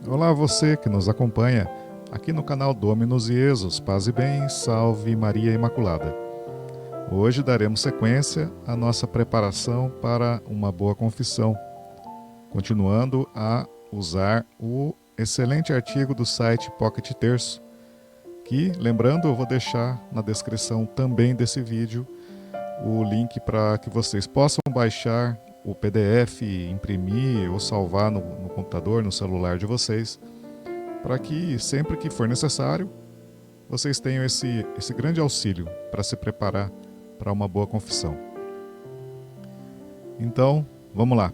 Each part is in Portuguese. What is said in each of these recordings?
Olá, você que nos acompanha aqui no canal Dominus Jesus, paz e bem, salve Maria Imaculada. Hoje daremos sequência à nossa preparação para uma boa confissão, continuando a usar o excelente artigo do site Pocket Terço, que, lembrando, eu vou deixar na descrição também desse vídeo o link para que vocês possam baixar o PDF, imprimir ou salvar no computador, no celular de vocês, para que sempre que for necessário, vocês tenham esse grande auxílio para se preparar para uma boa confissão. Então, vamos lá.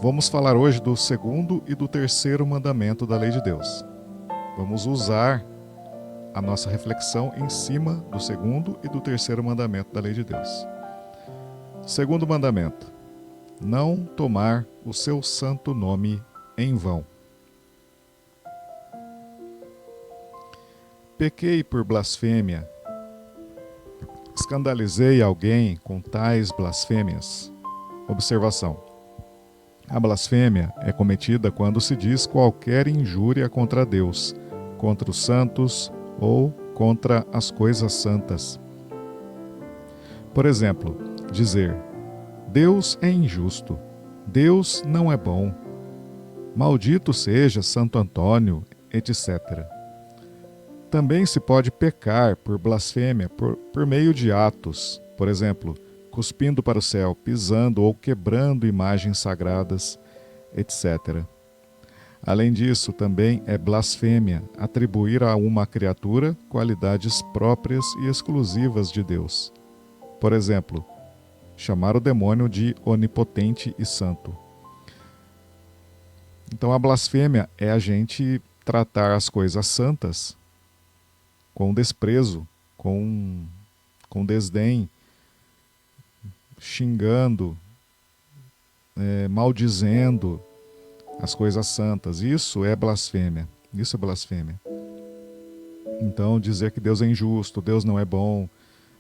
Vamos falar hoje do segundo e do terceiro mandamento da Lei de Deus. Vamos usar a nossa reflexão em cima do segundo e do terceiro mandamento da Lei de Deus. Segundo mandamento: não tomar o seu santo nome em vão. Pequei por blasfêmia. Escandalizei alguém com tais blasfêmias. Observação: a blasfêmia é cometida quando se diz qualquer injúria contra Deus, contra os santos ou contra as coisas santas. Por exemplo, dizer: Deus é injusto, Deus não é bom, maldito seja Santo Antônio, etc. Também se pode pecar por blasfêmia por meio de atos, por exemplo, cuspindo para o céu, pisando ou quebrando imagens sagradas, etc. Além disso, também é blasfêmia atribuir a uma criatura qualidades próprias e exclusivas de Deus. Por exemplo, chamar o demônio de onipotente e santo. Então a blasfêmia é a gente tratar as coisas santas com desprezo, com desdém, xingando, maldizendo as coisas santas. Isso é blasfêmia. Isso é blasfêmia. Então dizer que Deus é injusto, Deus não é bom,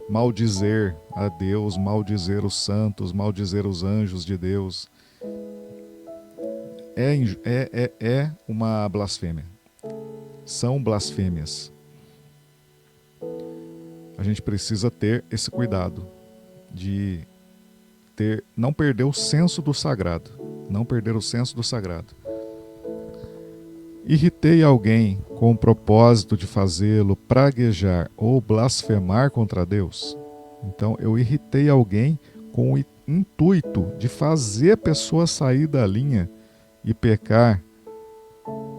maldizer a Deus, maldizer os santos, maldizer os anjos de Deus, é uma blasfêmia. São blasfêmias. A gente precisa ter esse cuidado de não perder o senso do sagrado. Não perder o senso do sagrado. Irritei alguém com o propósito de fazê-lo praguejar ou blasfemar contra Deus. Então eu irritei alguém com o intuito de fazer a pessoa sair da linha e pecar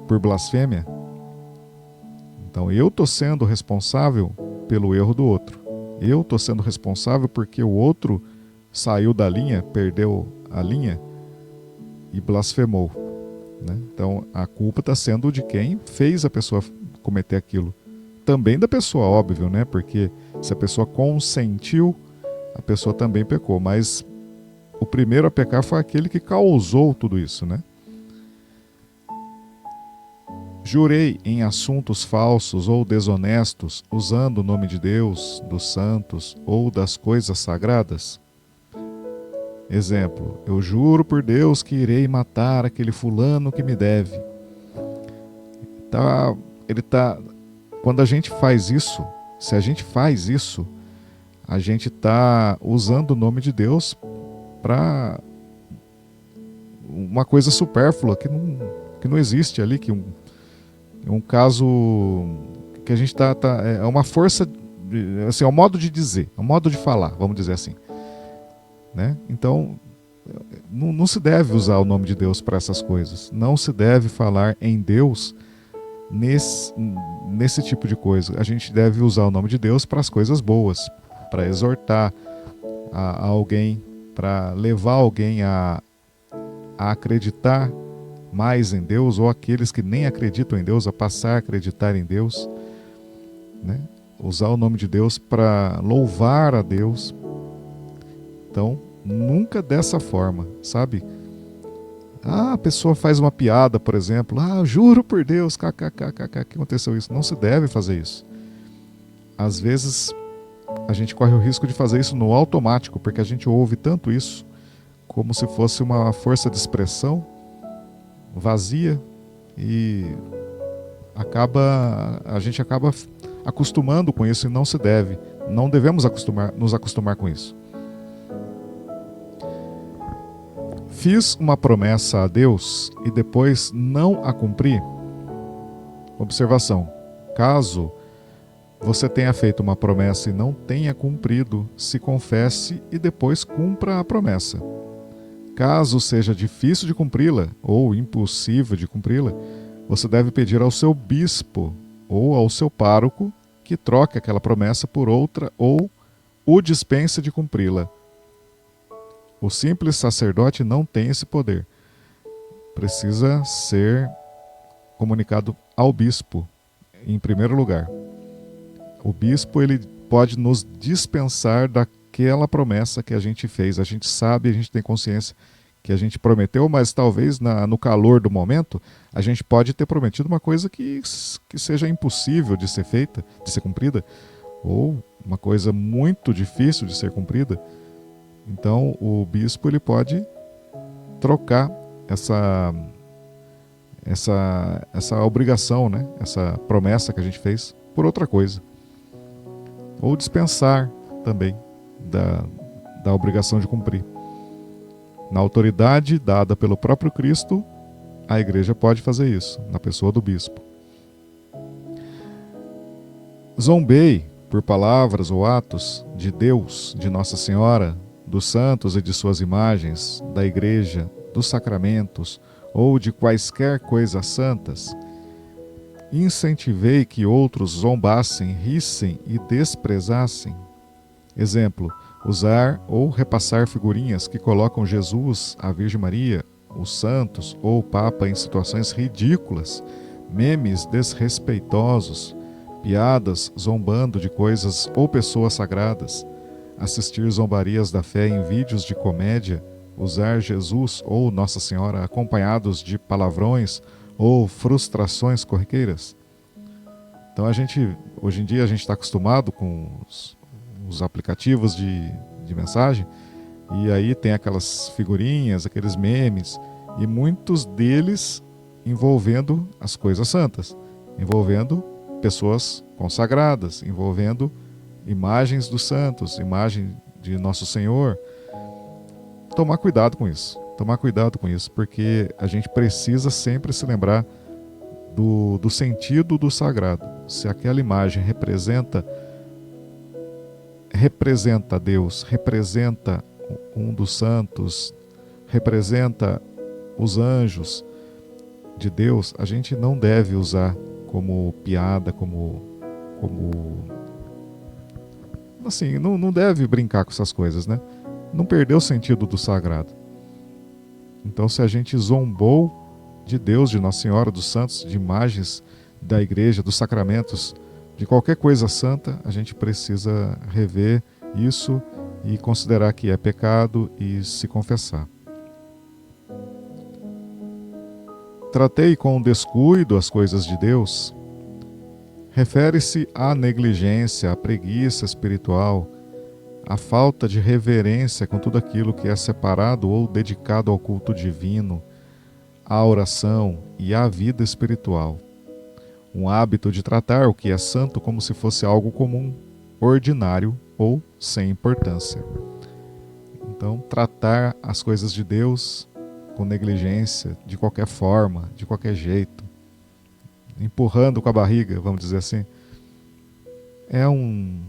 por blasfêmia. Então eu estou sendo responsável pelo erro do outro. Eu estou sendo responsável porque o outro saiu da linha, perdeu a linha e blasfemou. Né? Então a culpa está sendo de quem fez a pessoa cometer aquilo. Também da pessoa, óbvio, né? Porque se a pessoa consentiu, a pessoa também pecou. Mas o primeiro a pecar foi aquele que causou tudo isso, né? Jurei em assuntos falsos ou desonestos, usando o nome de Deus, dos santos ou das coisas sagradas. Exemplo: eu juro por Deus que irei matar aquele fulano que me deve. Quando a gente faz isso, se a gente faz isso, a gente está usando o nome de Deus para uma coisa supérflua que não existe ali, que um caso que a gente é uma força, assim, é um modo de dizer, é um modo de falar, vamos dizer assim. Né? Então, não se deve usar o nome de Deus para essas coisas. Não se deve falar em Deus nesse tipo de coisa. A gente deve usar o nome de Deus para as coisas boas, para exortar a alguém, para levar alguém a acreditar mais em Deus, ou aqueles que nem acreditam em Deus, a passar a acreditar em Deus. Né? Usar o nome de Deus para louvar a Deus. Então, nunca dessa forma, sabe? A pessoa faz uma piada, por exemplo. Juro por Deus, kkkk, que aconteceu isso. Não se deve fazer isso. Às vezes, a gente corre o risco de fazer isso no automático, porque a gente ouve tanto isso, como se fosse uma força de expressão vazia, e a gente acaba acostumando com isso, e não devemos nos acostumar com isso. Fiz uma promessa a Deus e depois não a cumpri? Observação: caso você tenha feito uma promessa e não tenha cumprido, se confesse e depois cumpra a promessa. Caso seja difícil de cumpri-la ou impossível de cumpri-la, você deve pedir ao seu bispo ou ao seu pároco que troque aquela promessa por outra ou o dispense de cumpri-la. O simples sacerdote não tem esse poder. Precisa ser comunicado ao bispo, em primeiro lugar. O bispo, ele pode nos dispensar daquela promessa que a gente fez. A gente sabe, a gente tem consciência que a gente prometeu, mas talvez no calor do momento a gente pode ter prometido uma coisa que seja impossível de ser feita, de ser cumprida, ou uma coisa muito difícil de ser cumprida. Então o bispo, ele pode trocar essa obrigação, né? Essa promessa que a gente fez por outra coisa, ou dispensar também da obrigação de cumprir. Na autoridade dada pelo próprio Cristo, a igreja pode fazer isso, na pessoa do bispo. Zombei por palavras ou atos de Deus, de Nossa Senhora, dos santos e de suas imagens, da igreja, dos sacramentos ou de quaisquer coisas santas. Incentivei que outros zombassem, rissem e desprezassem. Exemplo: usar ou repassar figurinhas que colocam Jesus, a Virgem Maria, os santos ou o Papa em situações ridículas, memes desrespeitosos, piadas zombando de coisas ou pessoas sagradas, assistir zombarias da fé em vídeos de comédia, usar Jesus ou Nossa Senhora acompanhados de palavrões ou frustrações corriqueiras. Então hoje em dia a gente está acostumado com os aplicativos de mensagem, e aí tem aquelas figurinhas, aqueles memes, e muitos deles envolvendo as coisas santas, envolvendo pessoas consagradas, envolvendo imagens dos santos, imagem de Nosso Senhor. Tomar cuidado com isso, porque a gente precisa sempre se lembrar do sentido do sagrado. Se aquela imagem representa Deus, representa um dos santos, representa os anjos de Deus, a gente não deve usar como piada, como assim, não deve brincar com essas coisas, né? Não perder o sentido do sagrado. Então, se a gente zombou de Deus, de Nossa Senhora, dos santos, de imagens da igreja, dos sacramentos, de qualquer coisa santa, a gente precisa rever isso e considerar que é pecado e se confessar. Tratei com descuido as coisas de Deus. Refere-se à negligência, à preguiça espiritual, à falta de reverência com tudo aquilo que é separado ou dedicado ao culto divino, à oração e à vida espiritual. Um hábito de tratar o que é santo como se fosse algo comum, ordinário ou sem importância. Então, tratar as coisas de Deus com negligência, de qualquer forma, de qualquer jeito, empurrando com a barriga, vamos dizer assim, é um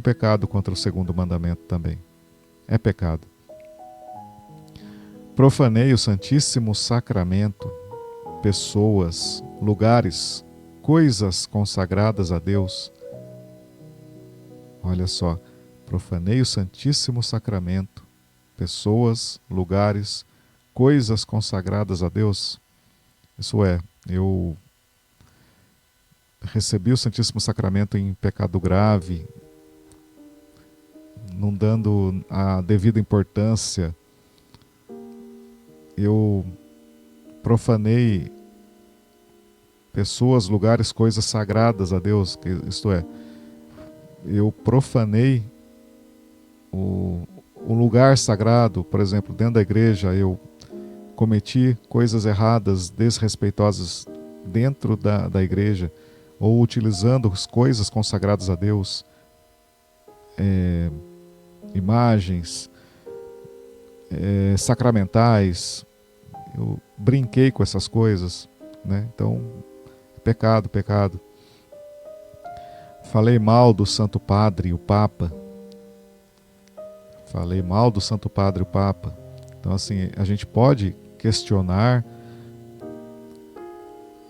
pecado contra o segundo mandamento também. É pecado. Profanei o Santíssimo Sacramento, pessoas, lugares, coisas consagradas a Deus. Olha só, profanei o Santíssimo Sacramento, pessoas, lugares, coisas consagradas a Deus. Isso é, eu recebi o Santíssimo Sacramento em pecado grave, não dando a devida importância. Eu profanei pessoas, lugares, coisas sagradas a Deus, isto é, eu profanei um lugar sagrado, por exemplo, dentro da igreja, eu cometi coisas erradas, desrespeitosas dentro da igreja, ou utilizando coisas consagradas a Deus, imagens, sacramentais, eu brinquei com essas coisas, né? Então, pecado, pecado. Falei mal do Santo Padre, o Papa. Falei mal do Santo Padre, o Papa. Então, assim, a gente pode questionar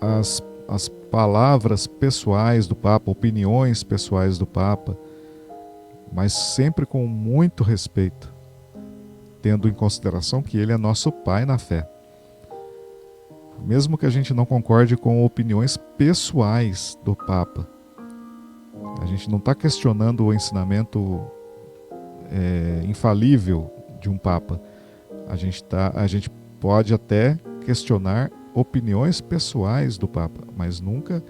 as palavras pessoais do Papa, opiniões pessoais do Papa, mas sempre com muito respeito, tendo em consideração que ele é nosso Pai na fé. Mesmo que a gente não concorde com opiniões pessoais do Papa, a gente não está questionando o ensinamento infalível de um Papa. A gente pode até questionar opiniões pessoais do Papa, mas nunca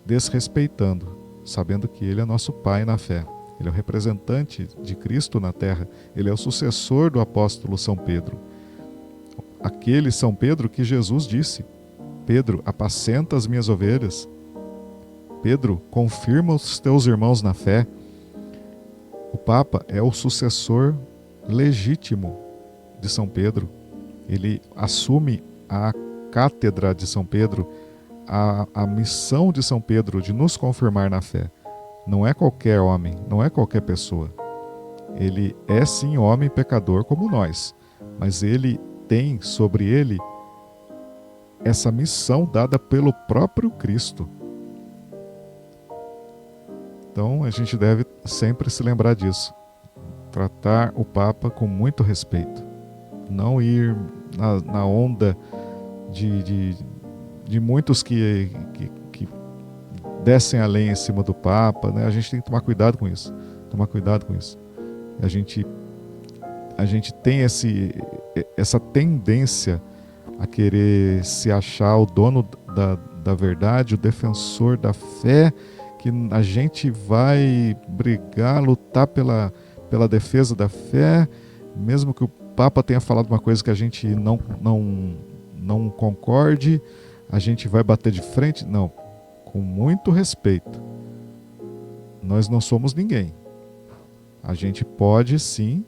desrespeitando, sabendo que ele é nosso Pai na fé. Ele é o representante de Cristo na terra. Ele é o sucessor do apóstolo São Pedro. Aquele São Pedro que Jesus disse: Pedro, apacenta as minhas ovelhas. Pedro, confirma os teus irmãos na fé. O Papa é o sucessor legítimo de São Pedro. Ele assume a cátedra de São Pedro, a missão de São Pedro de nos confirmar na fé. Não é qualquer homem, não é qualquer pessoa. Ele é sim homem pecador como nós, mas ele tem sobre ele essa missão dada pelo próprio Cristo. Então a gente deve sempre se lembrar disso. Tratar o Papa com muito respeito. Não ir na onda de muitos que descem além em cima do Papa, né? A gente tem que tomar cuidado com isso. Tomar cuidado com isso. A gente tem essa tendência a querer se achar o dono da verdade, o defensor da fé, que a gente vai brigar, lutar pela defesa da fé, mesmo que o Papa tenha falado uma coisa que a gente não concorde, a gente vai bater de frente? Não, com muito respeito. Nós não somos ninguém. A gente pode sim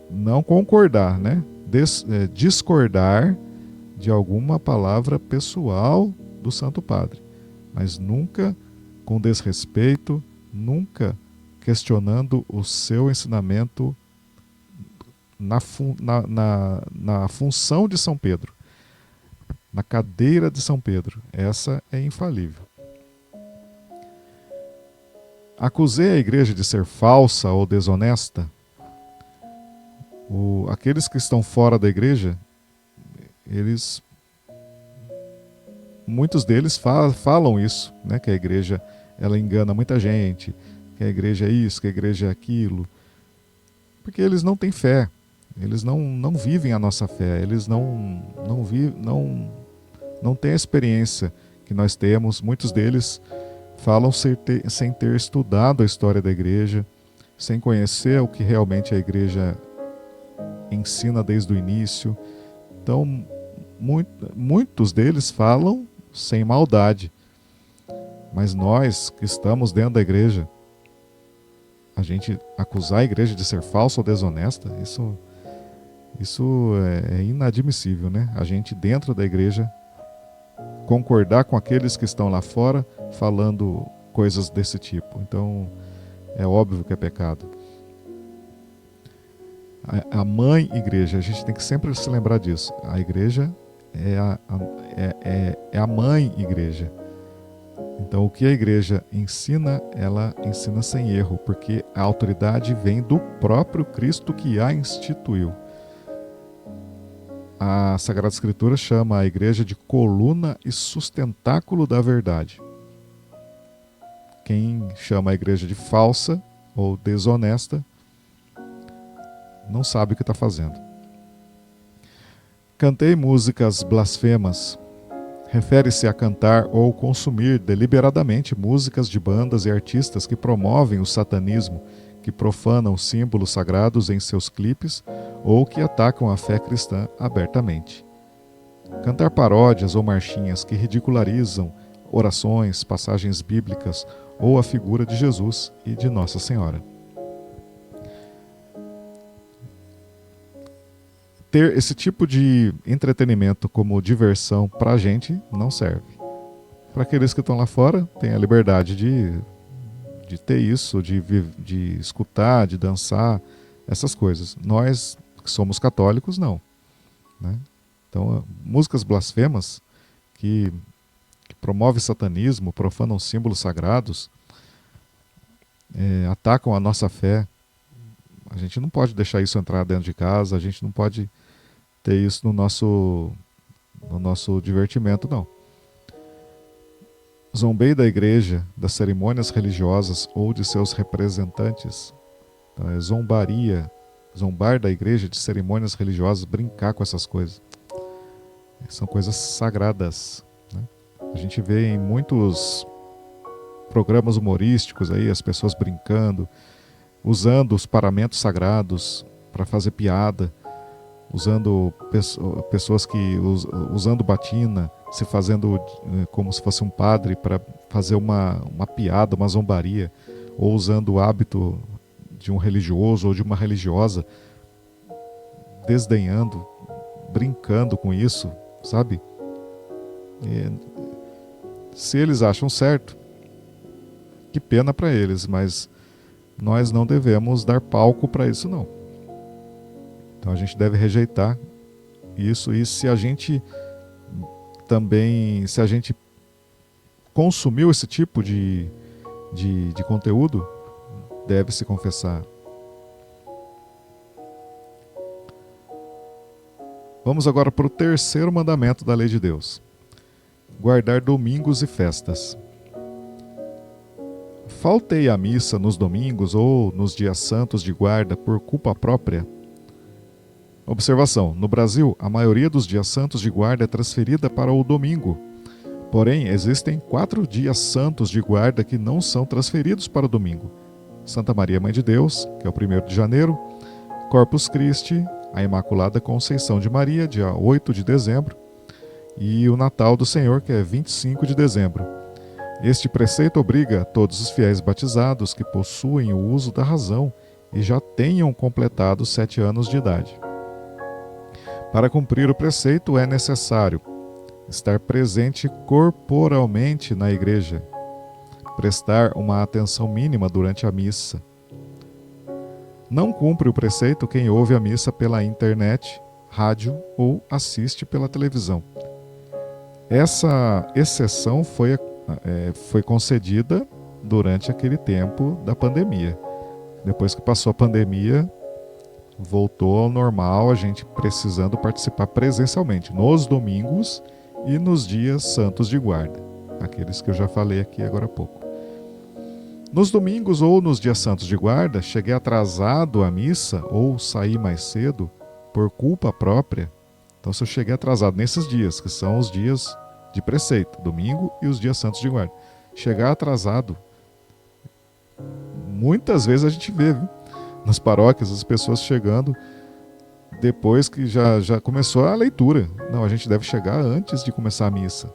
não concordar, né? Discordar de alguma palavra pessoal do Santo Padre, mas nunca com desrespeito, nunca questionando o seu ensinamento na função de São Pedro, na cadeira de São Pedro. Essa é infalível. Acusei a igreja de ser falsa ou desonesta. Aqueles que estão fora da igreja, muitos deles falam isso, né? Que a igreja ela engana muita gente, que a igreja é isso, que a igreja é aquilo, porque eles não têm fé, eles não vivem a nossa fé, eles não têm a experiência que nós temos. Muitos deles falam sem ter estudado a história da igreja, sem conhecer o que realmente a igreja ensina desde o início. Então, muitos deles falam sem maldade. Mas nós que estamos dentro da igreja, a gente acusar a igreja de ser falsa ou desonesta, isso é inadmissível, né? A gente dentro da igreja concordar com aqueles que estão lá fora falando coisas desse tipo. Então, é óbvio que é pecado. A mãe igreja, a gente tem que sempre se lembrar disso. A igreja é a mãe igreja. Então, o que a igreja ensina, ela ensina sem erro, porque a autoridade vem do próprio Cristo que a instituiu. A Sagrada Escritura chama a igreja de coluna e sustentáculo da verdade. Quem chama a igreja de falsa ou desonesta não sabe o que está fazendo. Cantei músicas blasfemas. Refere-se a cantar ou consumir deliberadamente músicas de bandas e artistas que promovem o satanismo, que profanam símbolos sagrados em seus clipes ou que atacam a fé cristã abertamente. Cantar paródias ou marchinhas que ridicularizam orações, passagens bíblicas ou a figura de Jesus e de Nossa Senhora. Ter esse tipo de entretenimento como diversão para a gente não serve. Para aqueles que estão lá fora, tem a liberdade de ter isso, de escutar, de dançar, essas coisas. Nós, que somos católicos, não. Né? Então, músicas blasfemas que promovem satanismo, profanam símbolos sagrados, atacam a nossa fé. A gente não pode deixar isso entrar dentro de casa, a gente não pode ter isso no nosso divertimento, não. Zombeie da igreja, das cerimônias religiosas ou de seus representantes. Então, é zombar da igreja, de cerimônias religiosas, brincar com essas coisas. São coisas sagradas. Né? A gente vê em muitos programas humorísticos aí, as pessoas brincando, usando os paramentos sagrados para fazer piada, usando pessoas que usando batina, se fazendo como se fosse um padre para fazer uma piada, uma zombaria, ou usando o hábito de um religioso ou de uma religiosa, desdenhando, brincando com isso, sabe? Se eles acham certo, que pena para eles, mas nós não devemos dar palco para isso, não. Então a gente deve rejeitar isso, e se a gente consumiu esse tipo de conteúdo, deve se confessar. Vamos agora para o terceiro mandamento da lei de Deus: guardar domingos e festas. Faltei à missa nos domingos ou nos dias santos de guarda por culpa própria? Observação: no Brasil, a maioria dos dias santos de guarda é transferida para o domingo. Porém, existem 4 dias santos de guarda que não são transferidos para o domingo: Santa Maria Mãe de Deus, que é o 1º de janeiro, Corpus Christi, a Imaculada Conceição de Maria, dia 8 de dezembro, e o Natal do Senhor, que é 25 de dezembro. Este preceito obriga todos os fiéis batizados que possuem o uso da razão e já tenham completado 7 anos de idade. Para cumprir o preceito é necessário estar presente corporalmente na igreja, prestar uma atenção mínima durante a missa. Não cumpre o preceito quem ouve a missa pela internet, rádio ou assiste pela televisão. Essa exceção foi concedida durante aquele tempo da pandemia. Depois que passou a pandemia, voltou ao normal, a gente precisando participar presencialmente, nos domingos e nos dias santos de guarda, aqueles que eu já falei aqui agora há pouco. Nos domingos ou nos dias santos de guarda, cheguei atrasado à missa ou saí mais cedo por culpa própria. Então, se eu cheguei atrasado nesses dias, que são os dias de preceito, domingo e os dias santos de guarda, chegar atrasado, muitas vezes a gente vê, viu? Nas paróquias, as pessoas chegando depois que já começou a leitura. Não, a gente deve chegar antes de começar a missa.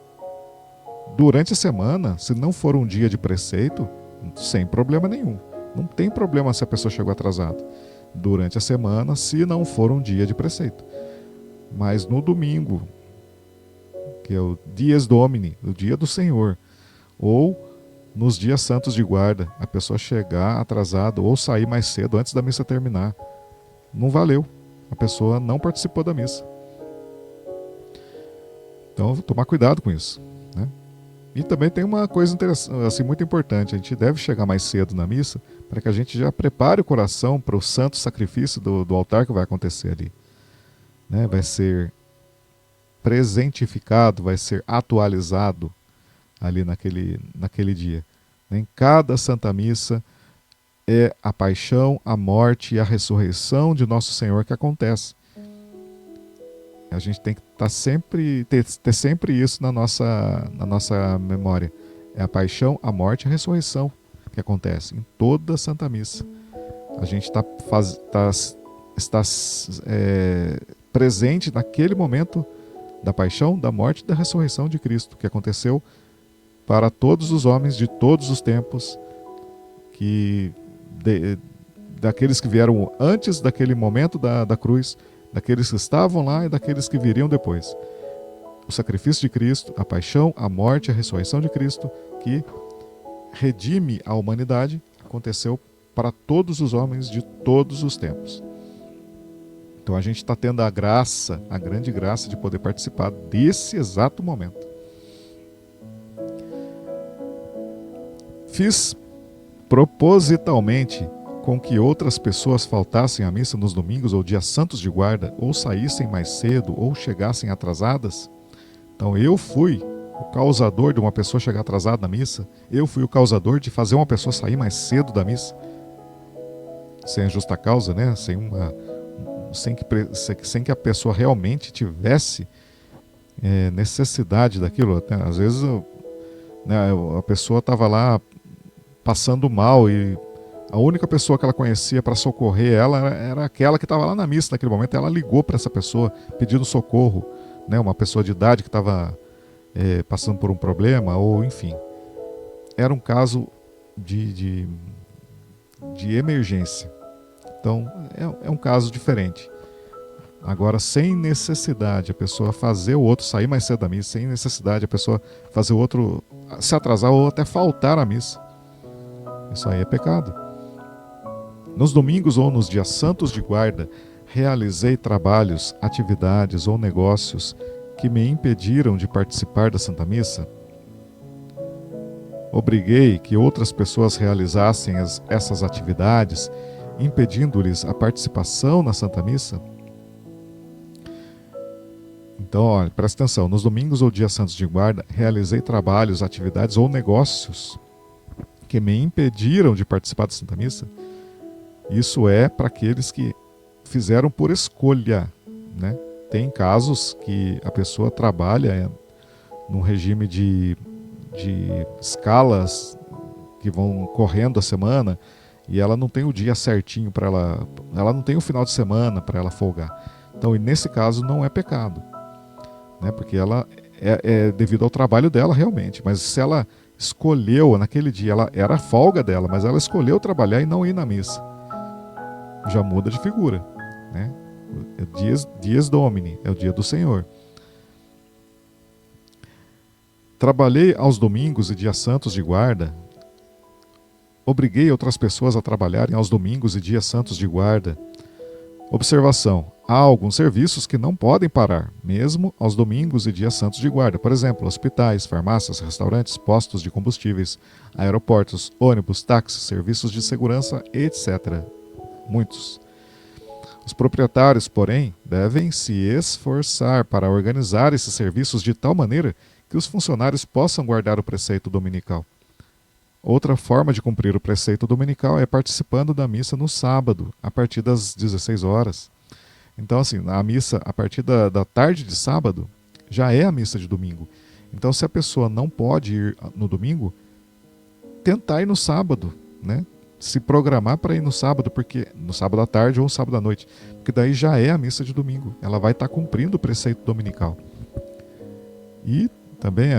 Durante a semana, se não for um dia de preceito, sem problema nenhum. Não tem problema se a pessoa chegou atrasada. Durante a semana, se não for um dia de preceito. Mas no domingo, que é o Dies Domini, o dia do Senhor, ou nos dias santos de guarda, a pessoa chegar atrasado ou sair mais cedo antes da missa terminar, não valeu. A pessoa não participou da missa. Então, tomar cuidado com isso, né? E também tem uma coisa interessante, assim, muito importante: a gente deve chegar mais cedo na missa para que a gente já prepare o coração para o santo sacrifício do altar que vai acontecer ali, né? Vai ser presentificado, vai ser atualizado ali naquele dia. Em cada Santa Missa é a paixão, a morte e a ressurreição de Nosso Senhor que acontece. A gente tem que ter sempre isso na nossa memória. É a paixão, a morte e a ressurreição que acontece em toda a Santa Missa. A gente está presente naquele momento da paixão, da morte e da ressurreição de Cristo, que aconteceu para todos os homens de todos os tempos, daqueles que vieram antes daquele momento da cruz, daqueles que estavam lá e daqueles que viriam depois. O sacrifício de Cristo, a paixão, a morte e a ressurreição de Cristo, que redime a humanidade, aconteceu para todos os homens de todos os tempos. Então a gente está tendo a graça, a grande graça de poder participar desse exato momento. Fiz propositalmente com que outras pessoas faltassem à missa nos domingos ou dias santos de guarda, ou saíssem mais cedo, ou chegassem atrasadas. Então eu fui o causador de uma pessoa chegar atrasada na missa, eu fui o causador de fazer uma pessoa sair mais cedo da missa, sem justa causa, né? Sem que a pessoa realmente tivesse necessidade daquilo. Às vezes a pessoa estava lá passando mal e a única pessoa que ela conhecia para socorrer ela era aquela que estava lá na missa naquele momento. Ela ligou para essa pessoa pedindo socorro, né? Uma pessoa de idade que estava passando por um problema, ou enfim. Era um caso de emergência. Então é um caso diferente. Agora, sem necessidade a pessoa fazer o outro sair mais cedo da missa, sem necessidade a pessoa fazer o outro se atrasar ou até faltar à missa, isso aí é pecado. Nos domingos ou nos dias santos de guarda, realizei trabalhos, atividades ou negócios que me impediram de participar da Santa Missa? Obriguei que outras pessoas realizassem essas atividades, impedindo-lhes a participação na Santa Missa? Então, olha, presta atenção. Nos domingos ou dias santos de guarda, realizei trabalhos, atividades ou negócios que me impediram de participar da Santa Missa? Isso é para aqueles que fizeram por escolha, né? Tem casos que a pessoa trabalha num regime de escalas que vão correndo a semana e ela não tem o dia certinho para ela não tem o final de semana para ela folgar. Então, nesse caso, não é pecado, né? Porque ela é devido ao trabalho dela realmente, mas se ela escolheu naquele dia, ela era a folga dela, mas ela escolheu trabalhar e não ir na missa, já muda de figura, né? Dies Domini, é o dia do Senhor. Trabalhei aos domingos e dias santos de guarda. Obriguei outras pessoas a trabalharem aos domingos e dias santos de guarda. Observação: há alguns serviços que não podem parar, mesmo aos domingos e dias santos de guarda. Por exemplo, hospitais, farmácias, restaurantes, postos de combustíveis, aeroportos, ônibus, táxis, serviços de segurança, etc. Muitos. Os proprietários, porém, devem se esforçar para organizar esses serviços de tal maneira que os funcionários possam guardar o preceito dominical. Outra forma de cumprir o preceito dominical é participando da missa no sábado, a partir das 16 horas. Então, assim, a missa a partir da tarde de sábado já é a missa de domingo. Então, se a pessoa não pode ir no domingo, tentar ir no sábado, né? Se programar para ir no sábado, porque no sábado à tarde ou sábado à noite, porque daí já é a missa de domingo. Ela vai estar cumprindo o preceito dominical. E também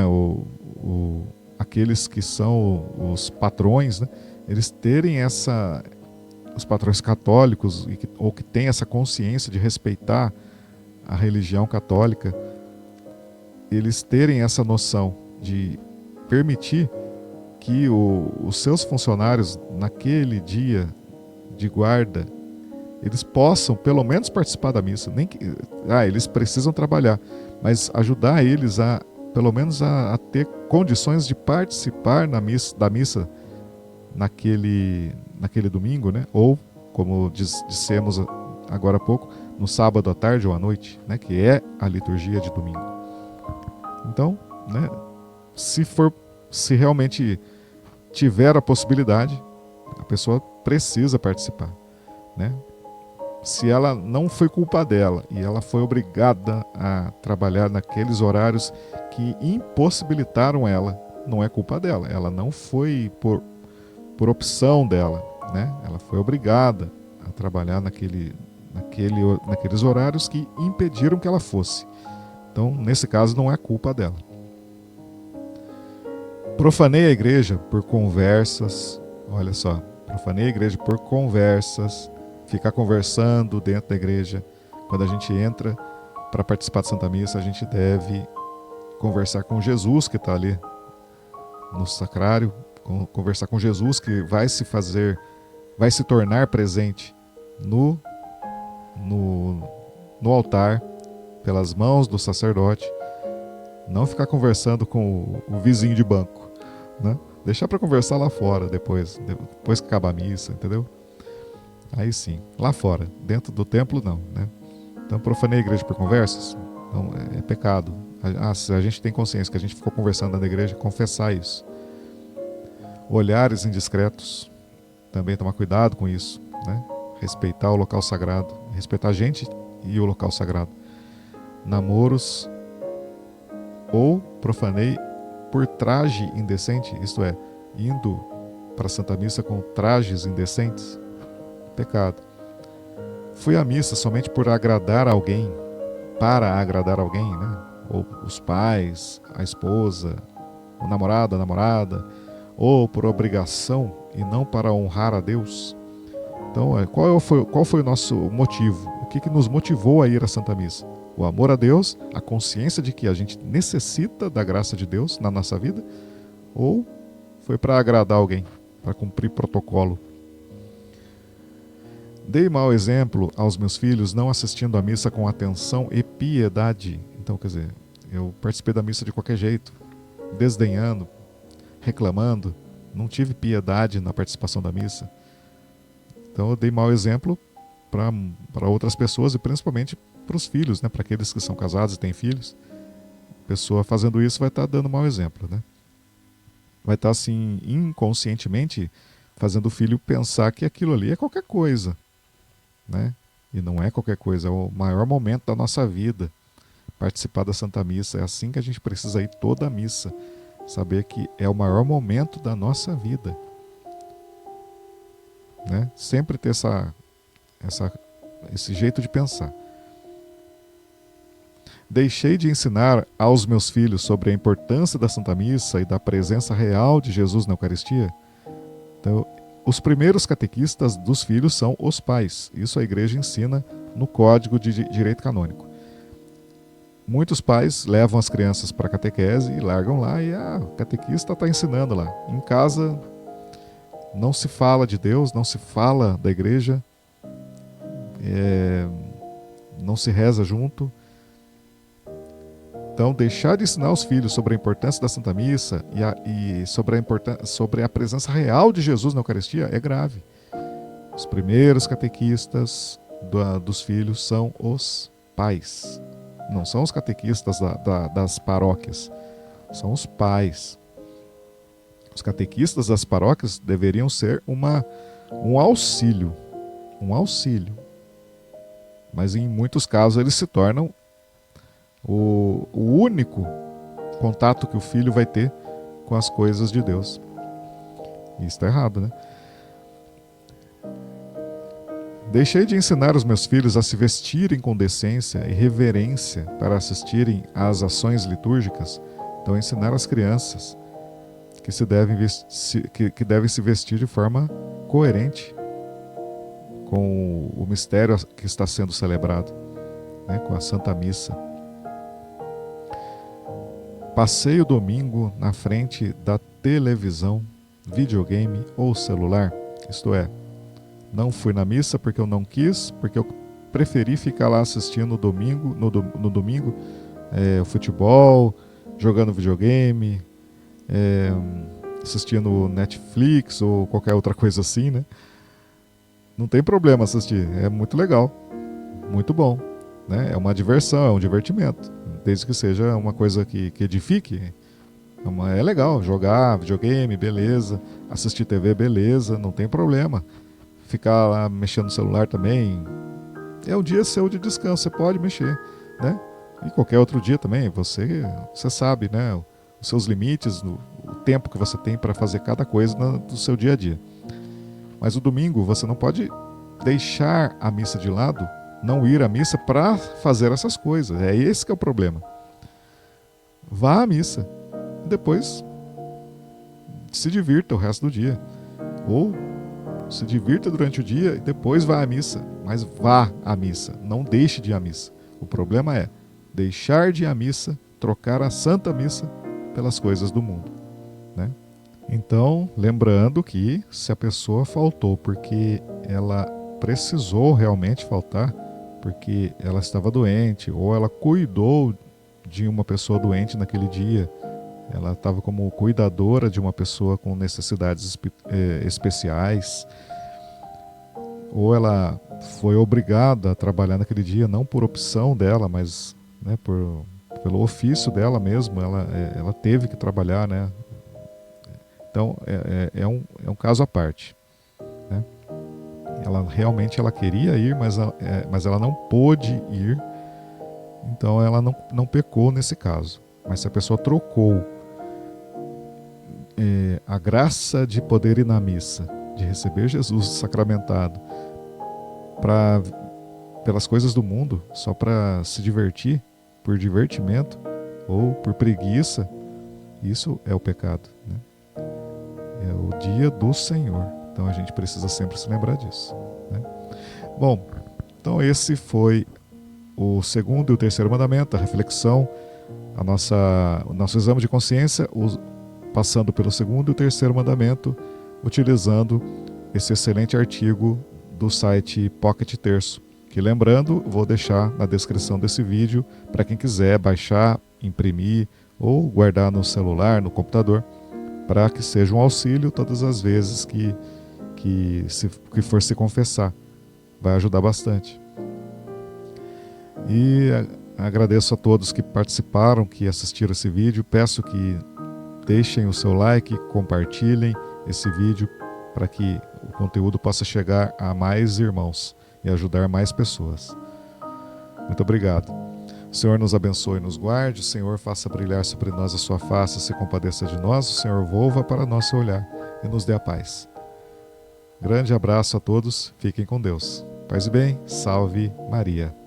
aqueles que são os patrões, né? Eles terem os patrões católicos ou que têm essa consciência de respeitar a religião católica, eles terem essa noção de permitir que os seus funcionários naquele dia de guarda eles possam pelo menos participar da missa. Nem que eles precisam trabalhar, mas ajudar eles a pelo menos a ter condições de participar da missa naquele domingo, né? Ou, como dissemos agora há pouco, no sábado à tarde ou à noite, né? Que é a liturgia de domingo. Então, né? Se realmente tiver a possibilidade, a pessoa precisa participar, né? Se ela não foi culpa dela e ela foi obrigada a trabalhar naqueles horários que impossibilitaram ela, não é culpa dela. Ela não foi por opção dela. né? Ela foi obrigada a trabalhar naqueles horários que impediram que ela fosse. Então, nesse caso, não é culpa dela. Profanei a igreja por conversas. Olha só, profanei a igreja por conversas, ficar conversando dentro da igreja. Quando a gente entra para participar da Santa Missa, a gente deve conversar com Jesus que está ali no sacrário, conversar com Jesus que vai se tornar presente no altar, pelas mãos do sacerdote. Não ficar conversando com o vizinho de banco, né? Deixar para conversar lá fora depois que acabar a missa, entendeu? Aí sim, lá fora, dentro do templo não, né? Então, profanei a igreja por conversas, não, é pecado. Se a gente tem consciência que a gente ficou conversando na igreja, confessar isso. Olhares indiscretos, também tomar cuidado com isso, né? Respeitar o local sagrado, respeitar a gente e o local sagrado. Namoros, ou profanei por traje indecente, isto é, indo para a Santa Missa com trajes indecentes, pecado. Fui à missa somente por agradar alguém, para agradar alguém, né? Ou os pais, a esposa, o namorado, a namorada, ou por obrigação e não para honrar a Deus. Então, qual foi o nosso motivo? O que nos motivou a ir à Santa Missa? O amor a Deus, a consciência de que a gente necessita da graça de Deus na nossa vida, ou foi para agradar alguém, para cumprir protocolo? Dei mau exemplo aos meus filhos não assistindo à missa com atenção e piedade. Então, quer dizer, eu participei da missa de qualquer jeito, desdenhando, reclamando, não tive piedade na participação da missa. Então eu dei mau exemplo para outras pessoas e principalmente para os filhos, né? Para aqueles que são casados e têm filhos. A pessoa fazendo isso vai estar dando mau exemplo, né? Vai estar assim inconscientemente fazendo o filho pensar que aquilo ali é qualquer coisa, né? E não é qualquer coisa, é o maior momento da nossa vida. Participar da Santa Missa, é assim que a gente precisa ir toda a missa, saber que é o maior momento da nossa vida, né? Sempre ter esse jeito de pensar. Deixei de ensinar aos meus filhos sobre a importância da Santa Missa e da presença real de Jesus na Eucaristia. Então, os primeiros catequistas dos filhos são os pais. Isso a igreja ensina no Código de Direito Canônico. Muitos pais levam as crianças para a catequese e largam lá e o catequista está ensinando lá. Em casa não se fala de Deus, não se fala da igreja, não se reza junto. Então, deixar de ensinar os filhos sobre a importância da Santa Missa e sobre a presença real de Jesus na Eucaristia é grave. Os primeiros catequistas dos filhos são os pais. Não são os catequistas das paróquias, são os pais. Os catequistas das paróquias deveriam ser um auxílio. Mas em muitos casos eles se tornam o único contato que o filho vai ter com as coisas de Deus. E isso está errado, né? Deixei de ensinar os meus filhos a se vestirem com decência e reverência para assistirem às ações litúrgicas. Então, ensinar as crianças que devem se vestir de forma coerente com o mistério que está sendo celebrado, né, com a Santa Missa. Passei o domingo na frente da televisão, videogame ou celular, isto é, não fui na missa porque eu não quis, porque eu preferi ficar lá assistindo no domingo, futebol, jogando videogame, assistindo Netflix ou qualquer outra coisa assim, né? Não tem problema assistir, é muito legal, muito bom, né? É uma diversão, é um divertimento, desde que seja uma coisa que edifique. É legal jogar videogame, beleza, assistir TV, beleza, não tem problema. Ficar lá mexendo no celular também, é um dia seu de descanso, você pode mexer, né? E qualquer outro dia também, você sabe, né? Os seus limites, o tempo que você tem para fazer cada coisa no seu dia a dia. Mas o domingo você não pode deixar a missa de lado, não ir à missa para fazer essas coisas. É esse que é o problema. Vá à missa, depois se divirta o resto do dia. Ou se divirta durante o dia e depois vá à missa. Mas vá à missa, não deixe de ir à missa. O problema é deixar de ir à missa, trocar a Santa Missa pelas coisas do mundo, né? Então, lembrando que se a pessoa faltou porque ela precisou realmente faltar, porque ela estava doente, ou ela cuidou de uma pessoa doente naquele dia, ela estava como cuidadora de uma pessoa com necessidades especiais, ou ela foi obrigada a trabalhar naquele dia, não por opção dela, mas, né, pelo ofício dela mesmo, ela teve que trabalhar, né? Então é um caso à parte, né? Ela realmente queria ir, mas ela não pôde ir, então ela não pecou nesse caso. Mas se a pessoa trocou a graça de poder ir na missa, de receber Jesus sacramentado, pelas coisas do mundo, só para se divertir, por divertimento ou por preguiça, isso é o pecado, né? É o dia do Senhor, então a gente precisa sempre se lembrar disso, né? Bom, então esse foi o segundo e o terceiro mandamento, a reflexão, o nosso exame de consciência, passando pelo segundo e o terceiro mandamento, utilizando esse excelente artigo do site Pocket Terço, que, lembrando, vou deixar na descrição desse vídeo para quem quiser baixar, imprimir ou guardar no celular, no computador, para que seja um auxílio todas as vezes que for se confessar. Vai ajudar bastante. E agradeço a todos que participaram, que assistiram esse vídeo. Peço que deixem o seu like, compartilhem esse vídeo para que o conteúdo possa chegar a mais irmãos e ajudar mais pessoas. Muito obrigado. O Senhor nos abençoe e nos guarde. O Senhor faça brilhar sobre nós a sua face, se compadeça de nós. O Senhor volva para nosso olhar e nos dê a paz. Grande abraço a todos. Fiquem com Deus. Paz e bem. Salve Maria.